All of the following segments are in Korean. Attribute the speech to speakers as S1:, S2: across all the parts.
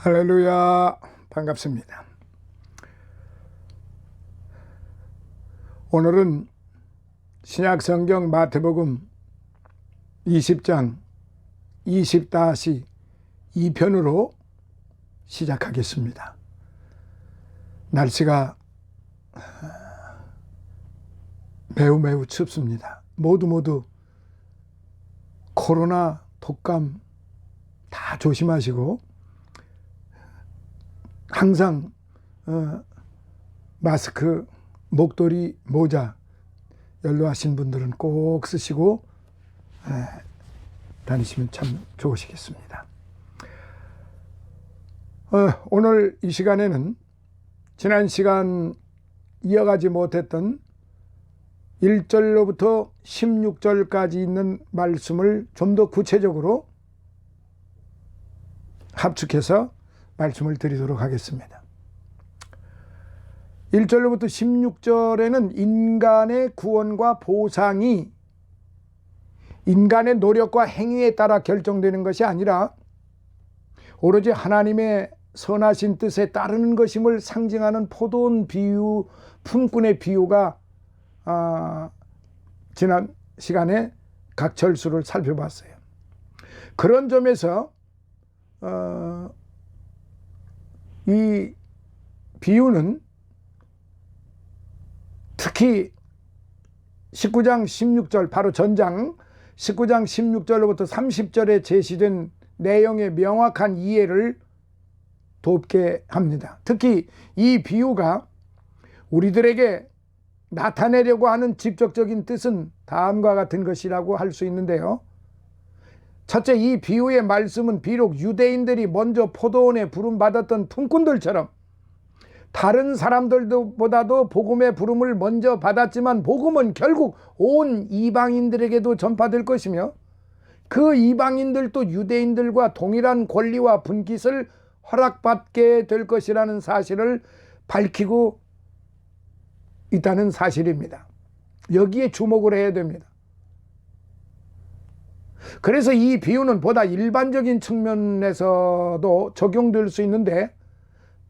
S1: 할렐루야, 반갑습니다. 오늘은 신약성경 마태복음 20장 20-2편으로 시작하겠습니다. 날씨가 매우 춥습니다. 모두 코로나, 독감 다 조심하시고 항상 마스크, 목도리, 모자 연로하신 분들은 꼭 쓰시고 다니시면 참 좋으시겠습니다. 오늘 이 시간에는 지난 시간 이어가지 못했던 1절로부터 16절까지 있는 말씀을 좀 더 구체적으로 합축해서 말씀을 드리도록 하겠습니다. 1절로부터 16절에는 인간의 구원과 보상이 인간의 노력과 행위에 따라 결정되는 것이 아니라 오로지 하나님의 선하신 뜻에 따르는 것임을 상징하는 포도원 비유, 품꾼의 비유가 지난 시간에 각 절수를 살펴봤어요. 그런 점에서 이 비유는 특히 19장 16절, 바로 전장 19장 16절로부터 30절에 제시된 내용의 명확한 이해를 돕게 합니다. 특히 이 비유가 우리들에게 나타내려고 하는 직접적인 뜻은 다음과 같은 것이라고 할 수 있는데요. 첫째, 이 비유의 말씀은 비록 유대인들이 먼저 포도원에 부름받았던 품꾼들처럼 다른 사람들보다도 복음의 부름을 먼저 받았지만 복음은 결국 온 이방인들에게도 전파될 것이며 그 이방인들도 유대인들과 동일한 권리와 분깃을 허락받게 될 것이라는 사실을 밝히고 있다는 사실입니다. 여기에 주목을 해야 됩니다. 그래서 이 비유는 보다 일반적인 측면에서도 적용될 수 있는데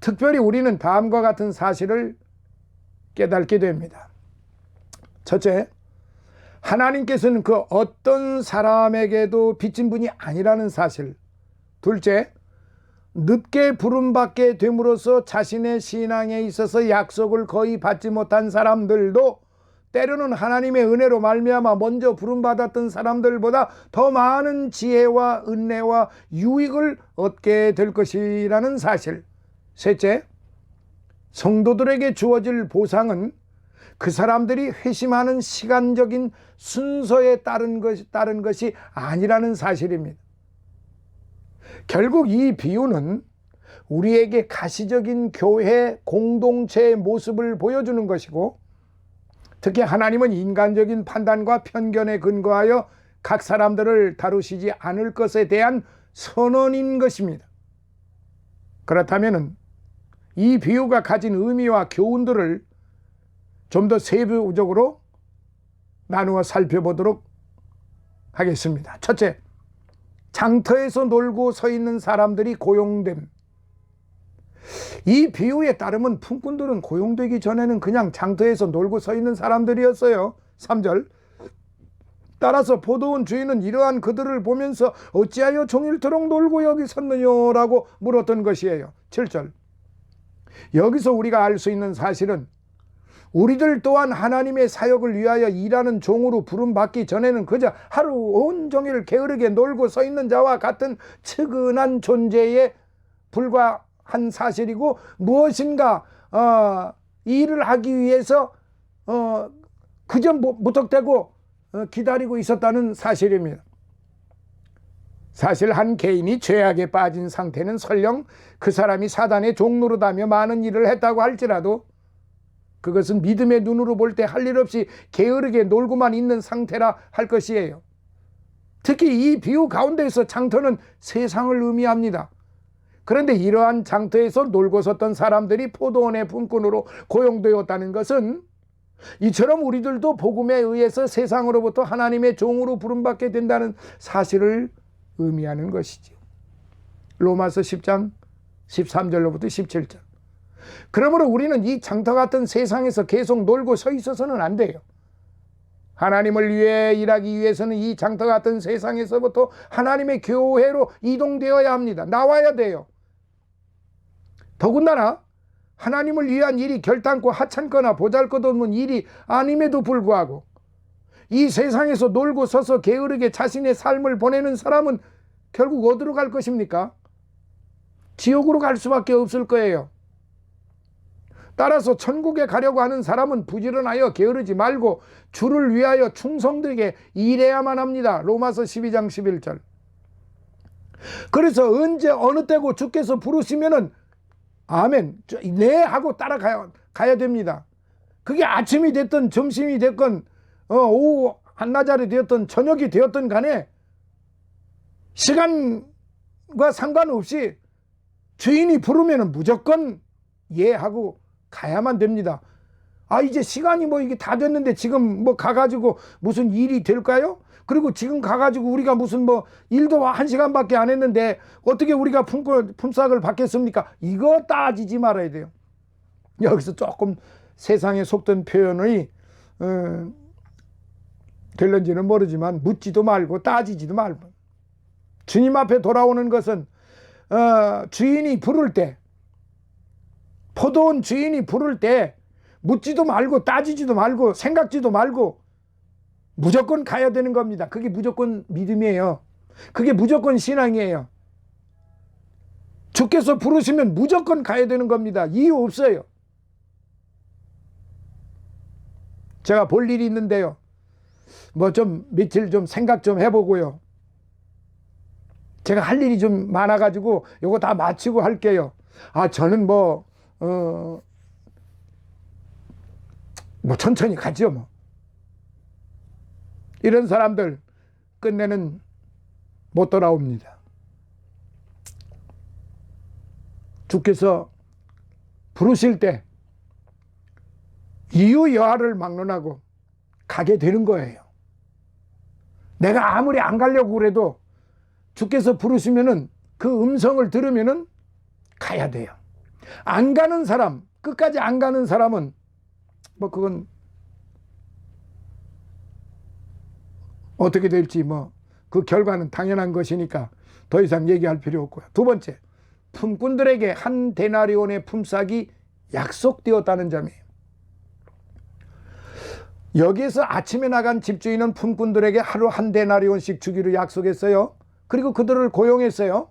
S1: 특별히 우리는 다음과 같은 사실을 깨닫게 됩니다. 첫째, 하나님께서는 그 어떤 사람에게도 빚진 분이 아니라는 사실. 둘째, 늦게 부름받게 됨으로써 자신의 신앙에 있어서 약속을 거의 받지 못한 사람들도 때로는 하나님의 은혜로 말미암아 먼저 부름받았던 사람들보다 더 많은 지혜와 은혜와 유익을 얻게 될 것이라는 사실. 셋째, 성도들에게 주어질 보상은 그 사람들이 회심하는 시간적인 순서에 따른 것이 아니라는 사실입니다. 결국 이 비유는 우리에게 가시적인 교회 공동체의 모습을 보여주는 것이고 특히 하나님은 인간적인 판단과 편견에 근거하여 각 사람들을 다루시지 않을 것에 대한 선언인 것입니다. 그렇다면 이 비유가 가진 의미와 교훈들을 좀 더 세부적으로 나누어 살펴보도록 하겠습니다. 첫째, 장터에서 놀고 서 있는 사람들이 고용됨. 이 비유에 따르면 품꾼들은 고용되기 전에는 그냥 장터에서 놀고 서 있는 사람들이었어요. 3절, 따라서 포도원 주인은 이러한 그들을 보면서 어찌하여 종일토록 놀고 여기 섰느냐 라고 물었던 것이에요. 7절, 여기서 우리가 알 수 있는 사실은 우리들 또한 하나님의 사역을 위하여 일하는 종으로 부름받기 전에는 그저 하루 온종일 게으르게 놀고 서 있는 자와 같은 측은한 존재에 불과한 사실이고 무엇인가 일을 하기 위해서 그저 무턱대고 기다리고 있었다는 사실입니다. 사실 한 개인이 죄악에 빠진 상태는 설령 그 사람이 사단의 종노릇하며 많은 일을 했다고 할지라도 그것은 믿음의 눈으로 볼 때 할 일 없이 게으르게 놀고만 있는 상태라 할 것이에요. 특히 이 비유 가운데에서 장터는 세상을 의미합니다. 그런데 이러한 장터에서 놀고 섰던 사람들이 포도원의 품꾼으로 고용되었다는 것은 이처럼 우리들도 복음에 의해서 세상으로부터 하나님의 종으로 부름받게 된다는 사실을 의미하는 것이죠. 로마서 10장 13절로부터 17절. 그러므로 우리는 이 장터 같은 세상에서 계속 놀고 서 있어서는 안 돼요. 하나님을 위해 일하기 위해서는 이 장터 같은 세상에서부터 하나님의 교회로 이동되어야 합니다. 나와야 돼요. 더군다나 하나님을 위한 일이 결단코 하찮거나 보잘것없는 일이 아님에도 불구하고 이 세상에서 놀고 서서 게으르게 자신의 삶을 보내는 사람은 결국 어디로 갈 것입니까? 지옥으로 갈 수밖에 없을 거예요. 따라서 천국에 가려고 하는 사람은 부지런하여 게으르지 말고 주를 위하여 충성되게 일해야만 합니다. 로마서 12장 11절. 그래서 언제 어느 때고 주께서 부르시면은 아멘 네 하고 따라가야 됩니다. 그게 아침이 됐든 점심이 됐건 오후 한나절이 되었든 저녁이 되었든 간에 시간과 상관없이 주인이 부르면 무조건 예 하고 가야만 됩니다. 아 이제 시간이 뭐 이게 다 됐는데 지금 뭐 가가지고 무슨 일이 될까요? 그리고 지금 가가지고 우리가 무슨 뭐 일도 1시간밖에 안 했는데 어떻게 우리가 품삯을 받겠습니까? 이거 따지지 말아야 돼요. 여기서 조금 세상에 속된 표현이 될런지는 모르지만 묻지도 말고 따지지도 말고 주님 앞에 돌아오는 것은 주인이 부를 때 포도원 주인이 부를 때 묻지도 말고 따지지도 말고 생각지도 말고 무조건 가야 되는 겁니다. 그게 무조건 믿음이에요. 그게 무조건 신앙이에요. 주께서 부르시면 무조건 가야 되는 겁니다. 이유 없어요. 제가 볼 일이 있는데요. 뭐 좀 며칠 좀 생각 좀 해보고요. 제가 할 일이 좀 많아가지고 요거 다 마치고 할게요. 아 저는 뭐 천천히 가죠 뭐. 이런 사람들 끝내는 못 돌아옵니다. 주께서 부르실 때 이유 여하를 막론하고 가게 되는 거예요. 내가 아무리 안 가려고 그래도 주께서 부르시면은 그 음성을 들으면은 가야 돼요. 안 가는 사람, 끝까지 안 가는 사람은 뭐 그건 어떻게 될지 뭐 그 결과는 당연한 것이니까 더 이상 얘기할 필요 없고요. 두 번째, 품꾼들에게 한 데나리온의 품삯이 약속되었다는 점이에요. 여기에서 아침에 나간 집주인은 품꾼들에게 하루 한 데나리온씩 주기로 약속했어요. 그리고 그들을 고용했어요.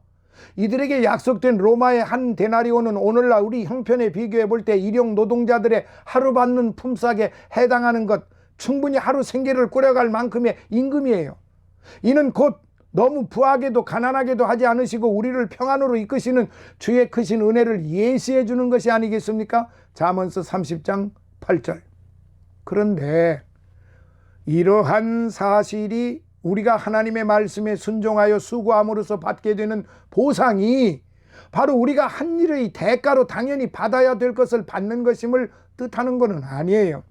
S1: 이들에게 약속된 로마의 한 데나리온은 오늘날 우리 형편에 비교해 볼 때 일용 노동자들의 하루 받는 품삯에 해당하는 것, 충분히 하루 생계를 꾸려갈 만큼의 임금이에요. 이는 곧 너무 부하게도 가난하게도 하지 않으시고 우리를 평안으로 이끄시는 주의 크신 은혜를 예시해 주는 것이 아니겠습니까? 잠언서 30장 8절. 그런데 이러한 사실이 우리가 하나님의 말씀에 순종하여 수고함으로써 받게 되는 보상이 바로 우리가 한 일의 대가로 당연히 받아야 될 것을 받는 것임을 뜻하는 것은 아니에요.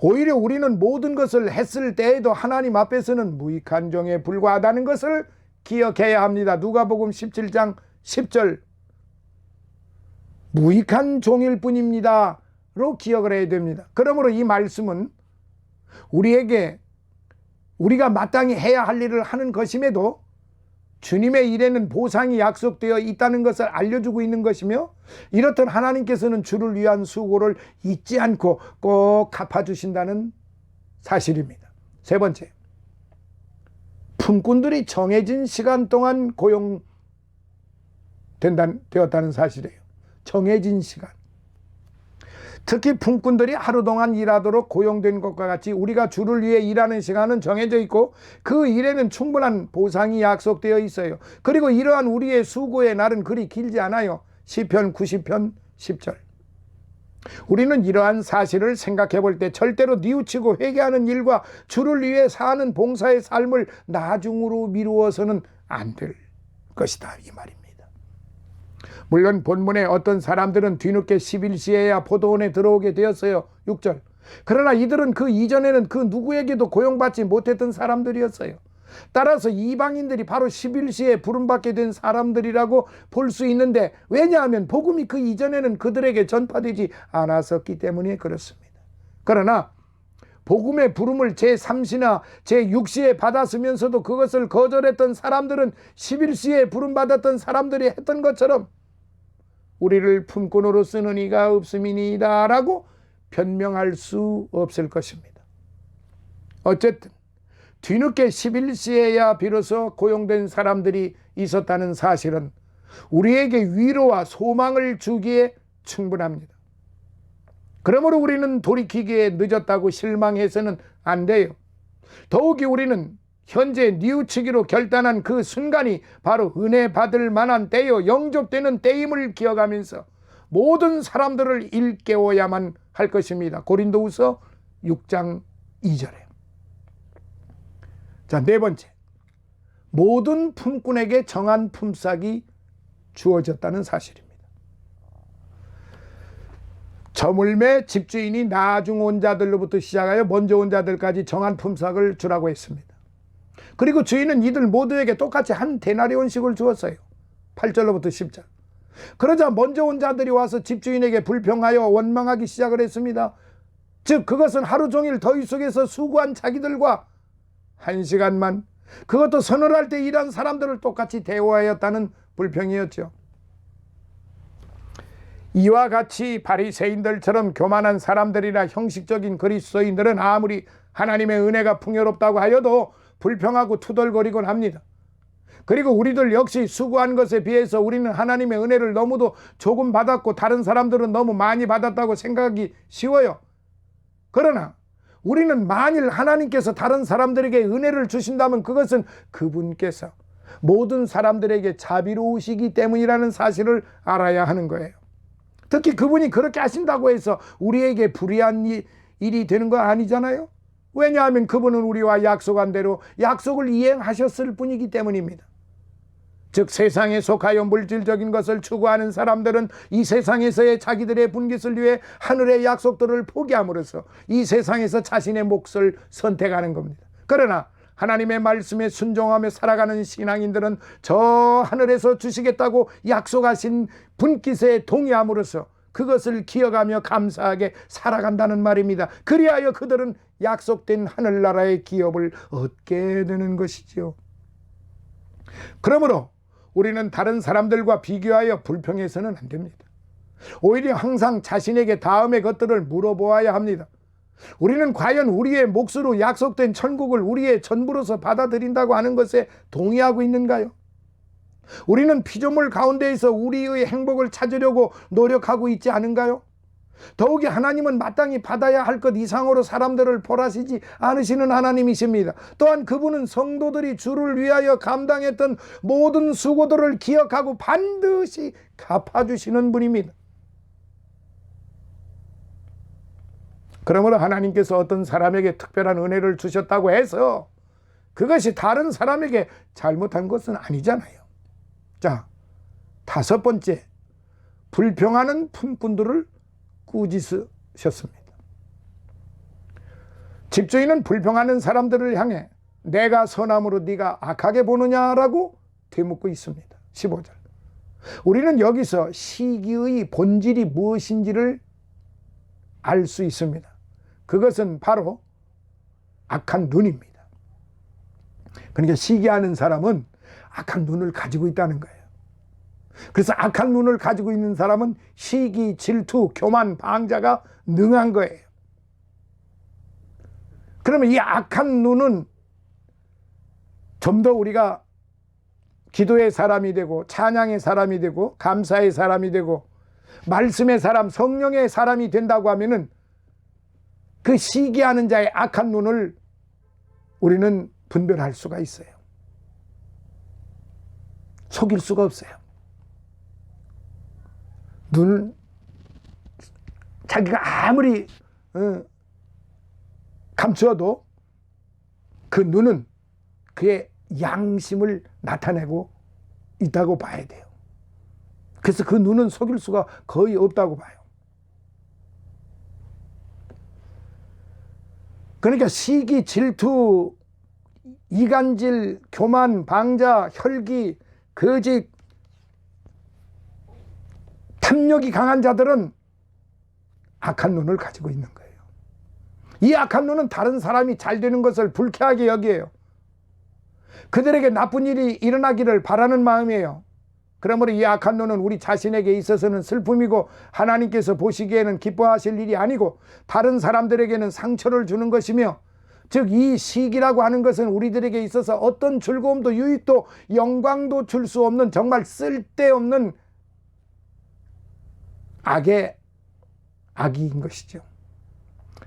S1: 오히려 우리는 모든 것을 했을 때에도 하나님 앞에서는 무익한 종에 불과하다는 것을 기억해야 합니다. 누가복음 17장 10절 무익한 종일 뿐입니다 로 기억을 해야 됩니다. 그러므로 이 말씀은 우리에게 우리가 마땅히 해야 할 일을 하는 것임에도 주님의 일에는 보상이 약속되어 있다는 것을 알려주고 있는 것이며 이렇듯 하나님께서는 주를 위한 수고를 잊지 않고 꼭 갚아주신다는 사실입니다. 세 번째, 품꾼들이 정해진 시간 동안 고용되었다는 사실이에요. 정해진 시간. 특히 품꾼들이 하루 동안 일하도록 고용된 것과 같이 우리가 주를 위해 일하는 시간은 정해져 있고 그 일에는 충분한 보상이 약속되어 있어요. 그리고 이러한 우리의 수고의 날은 그리 길지 않아요. 시편 90편 10절. 우리는 이러한 사실을 생각해 볼 때 절대로 뉘우치고 회개하는 일과 주를 위해 사는 봉사의 삶을 나중으로 미루어서는 안 될 것이다 이 말입니다. 물론 본문에 어떤 사람들은 뒤늦게 11시에야 포도원에 들어오게 되었어요. 6절. 그러나 이들은 그 이전에는 그 누구에게도 고용받지 못했던 사람들이었어요. 따라서 이방인들이 바로 11시에 부름받게 된 사람들이라고 볼 수 있는데, 왜냐하면 복음이 그 이전에는 그들에게 전파되지 않았었기 때문에 그렇습니다. 그러나 복음의 부름을 제3시나 제6시에 받았으면서도 그것을 거절했던 사람들은 11시에 부름받았던 사람들이 했던 것처럼 우리를 품꾼으로 쓰는 이가 없음이니이다 라고 변명할 수 없을 것입니다. 어쨌든 뒤늦게 11시에야 비로소 고용된 사람들이 있었다는 사실은 우리에게 위로와 소망을 주기에 충분합니다. 그러므로 우리는 돌이키기에 늦었다고 실망해서는 안 돼요. 더욱이 우리는 현재 뉘우치기로 결단한 그 순간이 바로 은혜 받을 만한 때요, 영접되는 때임을 기억하면서 모든 사람들을 일깨워야만 할 것입니다. 고린도후서 6장 2절에. 자, 네 번째, 모든 품꾼에게 정한 품삯이 주어졌다는 사실입니다. 저물매 집주인이 나중 온 자들로부터 시작하여 먼저 온 자들까지 정한 품삯을 주라고 했습니다. 그리고 주인은 이들 모두에게 똑같이 한 데나리온씩을 주었어요. 8절로부터 10절. 그러자 먼저 온 자들이 와서 집주인에게 불평하여 원망하기 시작을 했습니다. 즉 그것은 하루 종일 더위 속에서 수고한 자기들과 1시간만, 그것도 서늘할 때 일한 사람들을 똑같이 대우하였다는 불평이었죠. 이와 같이 바리새인들처럼 교만한 사람들이라 형식적인 그리스도인들은 아무리 하나님의 은혜가 풍요롭다고 하여도 불평하고 투덜거리곤 합니다. 그리고 우리들 역시 수고한 것에 비해서 우리는 하나님의 은혜를 너무도 조금 받았고 다른 사람들은 너무 많이 받았다고 생각하기 쉬워요. 그러나 우리는 만일 하나님께서 다른 사람들에게 은혜를 주신다면 그것은 그분께서 모든 사람들에게 자비로우시기 때문이라는 사실을 알아야 하는 거예요. 특히 그분이 그렇게 하신다고 해서 우리에게 불의한 일이 되는 거 아니잖아요. 왜냐하면 그분은 우리와 약속한 대로 약속을 이행하셨을 뿐이기 때문입니다. 즉 세상에 속하여 물질적인 것을 추구하는 사람들은 이 세상에서의 자기들의 분깃을 위해 하늘의 약속들을 포기함으로써 이 세상에서 자신의 몫을 선택하는 겁니다. 그러나 하나님의 말씀에 순종하며 살아가는 신앙인들은 저 하늘에서 주시겠다고 약속하신 분깃에 동의함으로써 그것을 기억하며 감사하게 살아간다는 말입니다. 그리하여 그들은 약속된 하늘나라의 기업을 얻게 되는 것이지요. 그러므로 우리는 다른 사람들과 비교하여 불평해서는 안 됩니다. 오히려 항상 자신에게 다음의 것들을 물어보아야 합니다. 우리는 과연 우리의 몫으로 약속된 천국을 우리의 전부로서 받아들인다고 하는 것에 동의하고 있는가요? 우리는 피조물 가운데에서 우리의 행복을 찾으려고 노력하고 있지 않은가요? 더욱이 하나님은 마땅히 받아야 할 것 이상으로 사람들을 벌하시지 않으시는 하나님이십니다. 또한 그분은 성도들이 주를 위하여 감당했던 모든 수고들을 기억하고 반드시 갚아주시는 분입니다. 그러므로 하나님께서 어떤 사람에게 특별한 은혜를 주셨다고 해서 그것이 다른 사람에게 잘못한 것은 아니잖아요. 자, 다섯 번째, 불평하는 품꾼들을 꾸짖으셨습니다. 집주인은 불평하는 사람들을 향해 내가 선함으로 네가 악하게 보느냐라고 되묻고 있습니다. 15절. 우리는 여기서 시기의 본질이 무엇인지를 알 수 있습니다. 그것은 바로 악한 눈입니다. 그러니까 시기하는 사람은 악한 눈을 가지고 있다는 거예요. 그래서 악한 눈을 가지고 있는 사람은 시기, 질투, 교만, 방자가 능한 거예요. 그러면 이 악한 눈은 좀 더 우리가 기도의 사람이 되고 찬양의 사람이 되고 감사의 사람이 되고 말씀의 사람, 성령의 사람이 된다고 하면은 그 시기하는 자의 악한 눈을 우리는 분별할 수가 있어요. 속일 수가 없어요. 눈을 자기가 아무리 감추어도 그 눈은 그의 양심을 나타내고 있다고 봐야 돼요. 그래서 그 눈은 속일 수가 거의 없다고 봐요. 그러니까 시기, 질투 이간질, 교만, 방자, 혈기, 거짓, 탐욕이 강한 자들은 악한 눈을 가지고 있는 거예요. 이 악한 눈은 다른 사람이 잘 되는 것을 불쾌하게 여겨요. 그들에게 나쁜 일이 일어나기를 바라는 마음이에요. 그러므로 이 악한 눈은 우리 자신에게 있어서는 슬픔이고 하나님께서 보시기에는 기뻐하실 일이 아니고 다른 사람들에게는 상처를 주는 것이며, 즉 이 시기라고 하는 것은 우리들에게 있어서 어떤 즐거움도 유익도 영광도 줄 수 없는 정말 쓸데없는 악인 것이죠.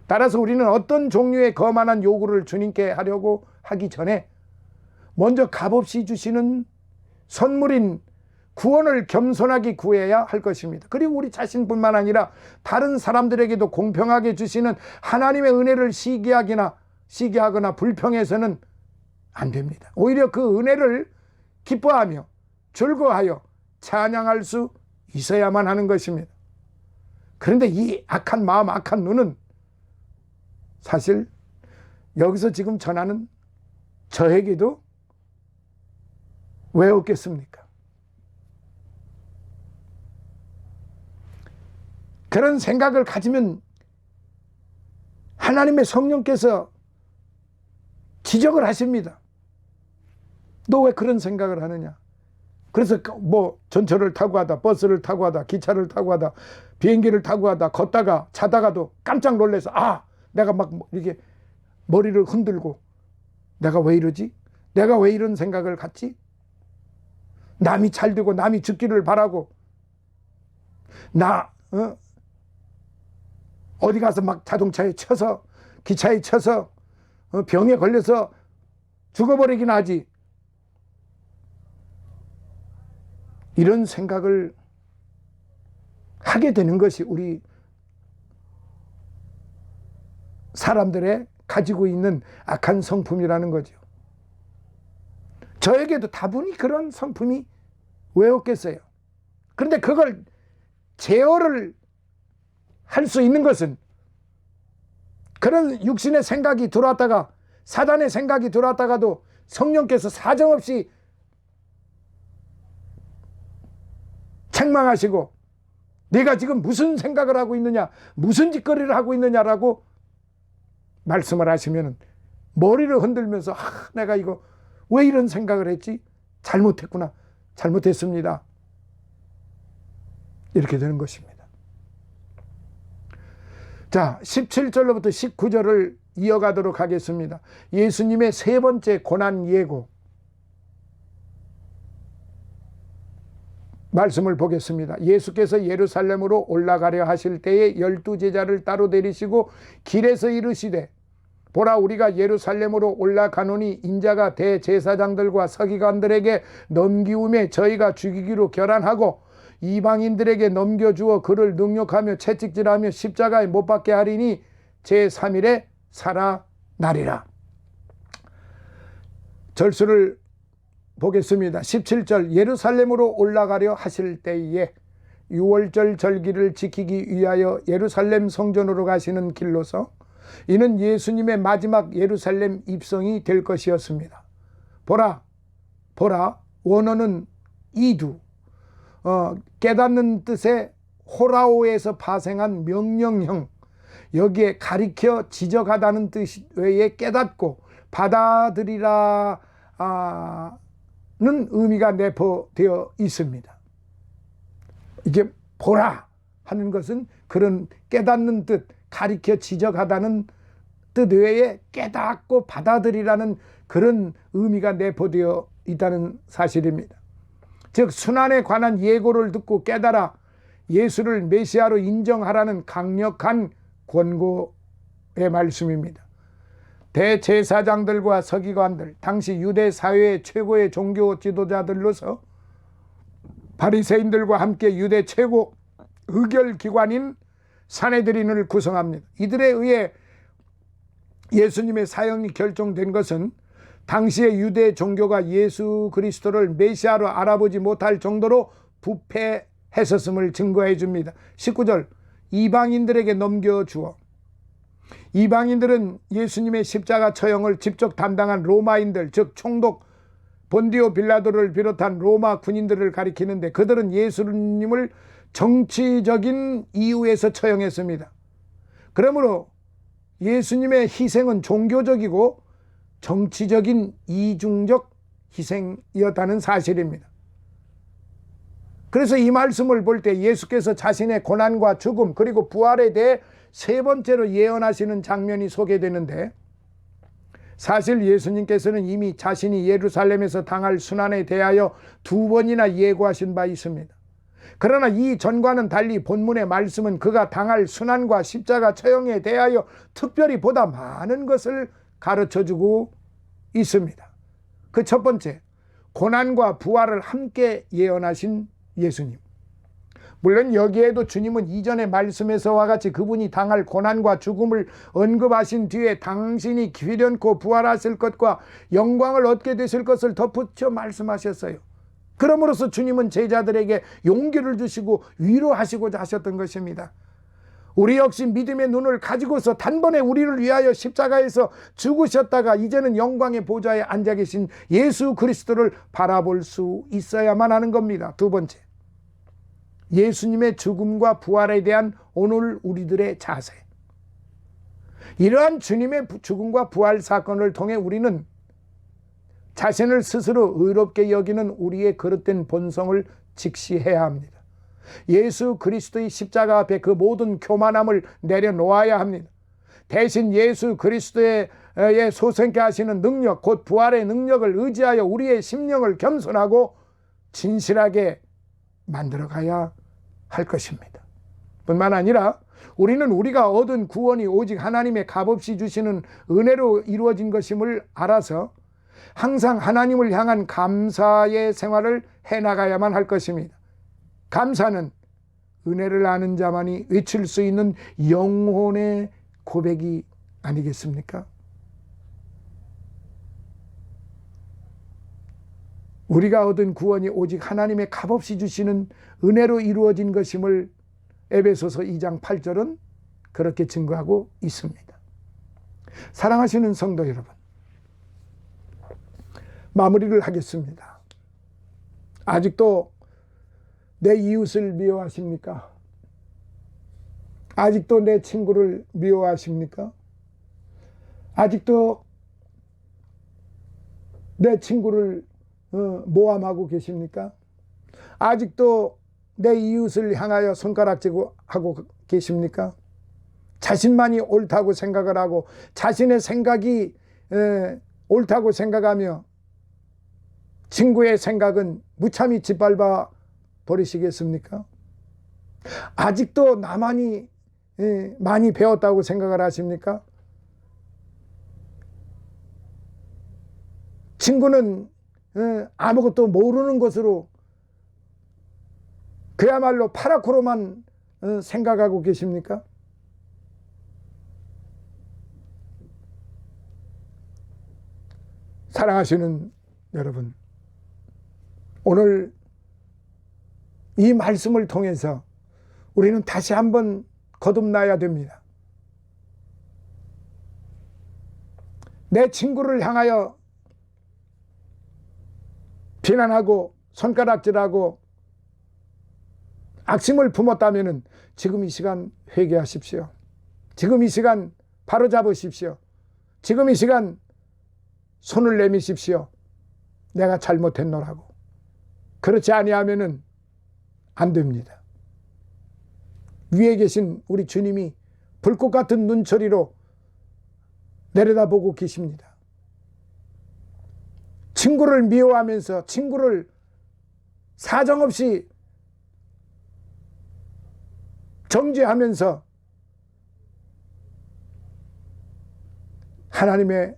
S1: 따라서 우리는 어떤 종류의 거만한 요구를 주님께 하려고 하기 전에 먼저 값없이 주시는 선물인 구원을 겸손하게 구해야 할 것입니다. 그리고 우리 자신뿐만 아니라 다른 사람들에게도 공평하게 주시는 하나님의 은혜를 시기하거나 불평해서는 안 됩니다. 오히려 그 은혜를 기뻐하며 즐거워하여 찬양할 수 있어야만 하는 것입니다. 그런데 이 악한 마음, 악한 눈은 사실 여기서 지금 전하는 저에게도 왜 없겠습니까? 그런 생각을 가지면 하나님의 성령께서 지적을 하십니다. 너 왜 그런 생각을 하느냐? 그래서 뭐 전철을 타고 가다, 버스를 타고 가다, 기차를 타고 가다, 비행기를 타고 가다, 걷다가 자다가도 깜짝 놀라서 내가 막 이렇게 머리를 흔들고 내가 왜 이러지? 내가 왜 이런 생각을 갖지? 남이 잘 되고 남이 죽기를 바라고 어디 가서 막 자동차에 쳐서 기차에 쳐서 병에 걸려서 죽어버리긴 하지. 이런 생각을 하게 되는 것이 우리 사람들의 가지고 있는 악한 성품이라는 거죠. 저에게도 다분히 그런 성품이 왜 없겠어요? 그런데 그걸 제어를 할 수 있는 것은 그런 육신의 생각이 들어왔다가 사단의 생각이 들어왔다가도 성령께서 사정없이 책망하시고 네가 지금 무슨 생각을 하고 있느냐, 무슨 짓거리를 하고 있느냐라고 말씀을 하시면 머리를 흔들면서 내가 이거 왜 이런 생각을 했지? 잘못했구나. 잘못했습니다. 이렇게 되는 것입니다. 자, 17절로부터 19절을 이어가도록 하겠습니다. 예수님의 세 번째 고난 예고 말씀을 보겠습니다. 예수께서 예루살렘으로 올라가려 하실 때에 12제자를 따로 데리시고 길에서 이르시되 보라, 우리가 예루살렘으로 올라가노니 인자가 대제사장들과 서기관들에게 넘기움에 저희가 죽이기로 결안하고 이방인들에게 넘겨주어 그를 능욕하며 채찍질하며 십자가에 못 박게 하리니 제3일에 살아나리라. 절수를 보겠습니다. 17절, 예루살렘으로 올라가려 하실 때에 유월절 절기를 지키기 위하여 예루살렘 성전으로 가시는 길로서 이는 예수님의 마지막 예루살렘 입성이 될 것이었습니다. 보라 원어는 이두, 깨닫는 뜻의 호라오에서 파생한 명령형, 여기에 가리켜 지적하다는 뜻 외에 깨닫고 받아들이라는 의미가 내포되어 있습니다. 이게 보라 하는 것은 그런 깨닫는 뜻, 가리켜 지적하다는 뜻 외에 깨닫고 받아들이라는 그런 의미가 내포되어 있다는 사실입니다. 즉 순환에 관한 예고를 듣고 깨달아 예수를 메시아로 인정하라는 강력한 권고의 말씀입니다. 대제사장들과 서기관들, 당시 유대 사회의 최고의 종교 지도자들로서 바리새인들과 함께 유대 최고 의결기관인 산헤드린을 구성합니다. 이들에 의해 예수님의 사형이 결정된 것은 당시의 유대 종교가 예수 그리스도를 메시아로 알아보지 못할 정도로 부패했었음을 증거해 줍니다. 19절, 이방인들에게 넘겨주어 이방인들은 예수님의 십자가 처형을 직접 담당한 로마인들, 즉 총독 본디오 빌라도를 비롯한 로마 군인들을 가리키는데, 그들은 예수님을 정치적인 이유에서 처형했습니다. 그러므로 예수님의 희생은 종교적이고 정치적인 이중적 희생이었다는 사실입니다. 그래서 이 말씀을 볼 때 예수께서 자신의 고난과 죽음 그리고 부활에 대해 세 번째로 예언하시는 장면이 소개되는데, 사실 예수님께서는 이미 자신이 예루살렘에서 당할 순환에 대하여 2번이나 예고하신 바 있습니다. 그러나 이 전과는 달리 본문의 말씀은 그가 당할 순환과 십자가 처형에 대하여 특별히 보다 많은 것을 가르쳐주고 있습니다. 그 첫 번째, 고난과 부활을 함께 예언하신 예수님. 물론 여기에도 주님은 이전의 말씀에서와 같이 그분이 당할 고난과 죽음을 언급하신 뒤에 당신이 기련코 부활하실 것과 영광을 얻게 되실 것을 덧붙여 말씀하셨어요. 그러므로서 주님은 제자들에게 용기를 주시고 위로하시고자 하셨던 것입니다. 우리 역시 믿음의 눈을 가지고서 단번에 우리를 위하여 십자가에서 죽으셨다가 이제는 영광의 보좌에 앉아 계신 예수 그리스도를 바라볼 수 있어야만 하는 겁니다. 두 번째, 예수님의 죽음과 부활에 대한 오늘 우리들의 자세. 이러한 주님의 죽음과 부활 사건을 통해 우리는 자신을 스스로 의롭게 여기는 우리의 그릇된 본성을 직시해야 합니다. 예수 그리스도의 십자가 앞에 그 모든 교만함을 내려놓아야 합니다. 대신 예수 그리스도의 소생케 하시는 능력, 곧 부활의 능력을 의지하여 우리의 심령을 겸손하고 진실하게 만들어가야 할 것입니다. 뿐만 아니라 우리는 우리가 얻은 구원이 오직 하나님의 값없이 주시는 은혜로 이루어진 것임을 알아서 항상 하나님을 향한 감사의 생활을 해나가야만 할 것입니다. 감사는 은혜를 아는 자만이 외칠 수 있는 영혼의 고백이 아니겠습니까? 우리가 얻은 구원이 오직 하나님의 값없이 주시는 은혜로 이루어진 것임을 에베소서 2장 8절은 그렇게 증거하고 있습니다. 사랑하시는 성도 여러분, 마무리를 하겠습니다. 아직도 내 이웃을 미워하십니까? 아직도 내 친구를 미워하십니까? 아직도 내 친구를 모함하고 계십니까? 아직도 내 이웃을 향하여 손가락질하고 계십니까? 자신만이 옳다고 생각을 하고 자신의 생각이 옳다고 생각하며 친구의 생각은 무참히 짓밟아 버리시겠습니까? 아직도 나만이 많이 배웠다고 생각을 하십니까? 친구는 아무것도 모르는 것으로 그야말로 파라코로만 생각하고 계십니까? 사랑하시는 여러분, 오늘 이 말씀을 통해서 우리는 다시 한번 거듭나야 됩니다. 내 친구를 향하여 비난하고 손가락질하고 악심을 품었다면 지금 이 시간 회개하십시오. 지금 이 시간 바로잡으십시오. 지금 이 시간 손을 내미십시오. 내가 잘못했노라고. 그렇지 아니하면은 안 됩니다. 위에 계신 우리 주님이 불꽃 같은 눈초리로 내려다보고 계십니다. 친구를 미워하면서 친구를 사정없이 정죄하면서 하나님의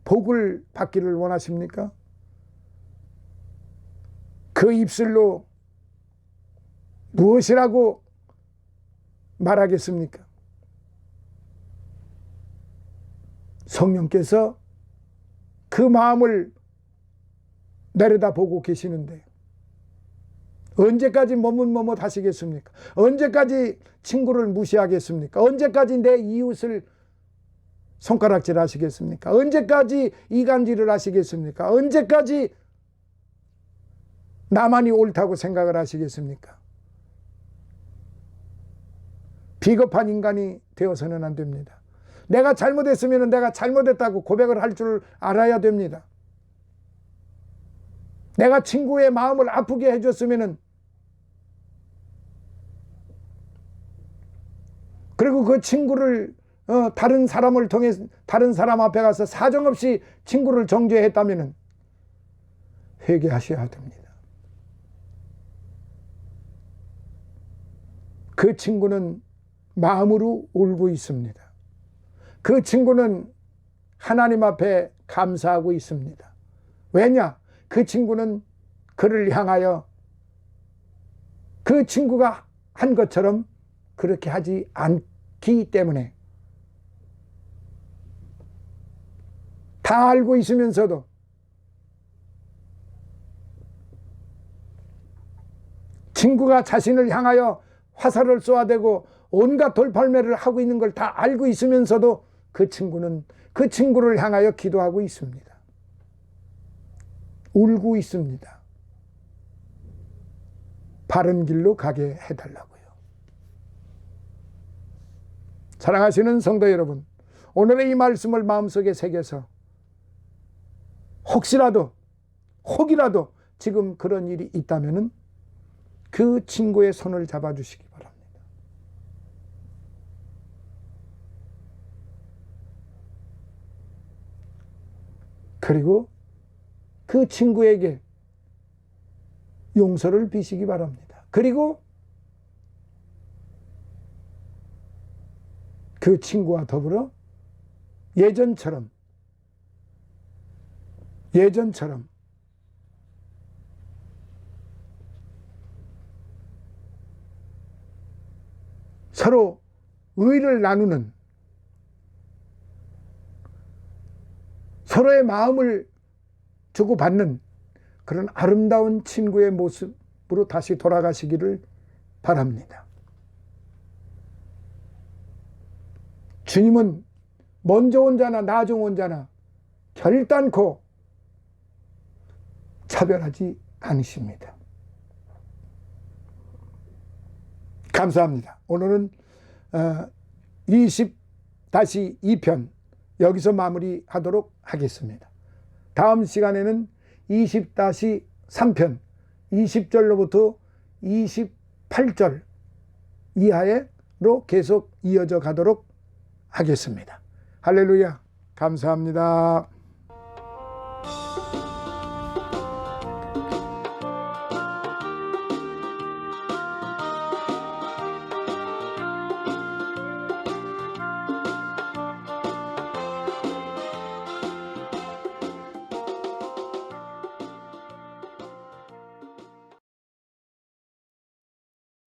S1: 복을 받기를 원하십니까? 그 입술로 무엇이라고 말하겠습니까? 성령께서 그 마음을 내려다보고 계시는데 언제까지 머뭇머뭇 하시겠습니까? 언제까지 친구를 무시하겠습니까? 언제까지 내 이웃을 손가락질 하시겠습니까? 언제까지 이간질을 하시겠습니까? 언제까지 나만이 옳다고 생각을 하시겠습니까? 비겁한 인간이 되어서는 안 됩니다. 내가 잘못했으면 내가 잘못했다고 고백을 할 줄 알아야 됩니다. 내가 친구의 마음을 아프게 해줬으면, 그리고 그 친구를 다른 사람을 통해 다른 사람 앞에 가서 사정없이 친구를 정죄했다면 회개하셔야 됩니다. 그 친구는 마음으로 울고 있습니다. 그 친구는 하나님 앞에 감사하고 있습니다. 왜냐? 그 친구는 그를 향하여 그 친구가 한 것처럼 그렇게 하지 않기 때문에, 다 알고 있으면서도 친구가 자신을 향하여 화살을 쏘아대고 온갖 돌팔매를 하고 있는 걸 다 알고 있으면서도 그 친구는 그 친구를 향하여 기도하고 있습니다. 울고 있습니다. 바른 길로 가게 해달라고요. 사랑하시는 성도 여러분, 오늘의 이 말씀을 마음속에 새겨서 혹이라도 지금 그런 일이 있다면 그 친구의 손을 잡아주시기 바랍니다. 그리고 그 친구에게 용서를 비시기 바랍니다. 그리고 그 친구와 더불어 예전처럼 서로 의를 나누는, 서로의 마음을 주고받는 그런 아름다운 친구의 모습으로 다시 돌아가시기를 바랍니다. 주님은 먼저 온 자나 나중 온 자나 결단코 차별하지 않으십니다. 감사합니다. 오늘은 20-2편 여기서 마무리하도록 하겠습니다. 다음 시간에는 20-3편 20절로부터 28절 이하로 계속 이어져 가도록 하겠습니다. 할렐루야. 감사합니다.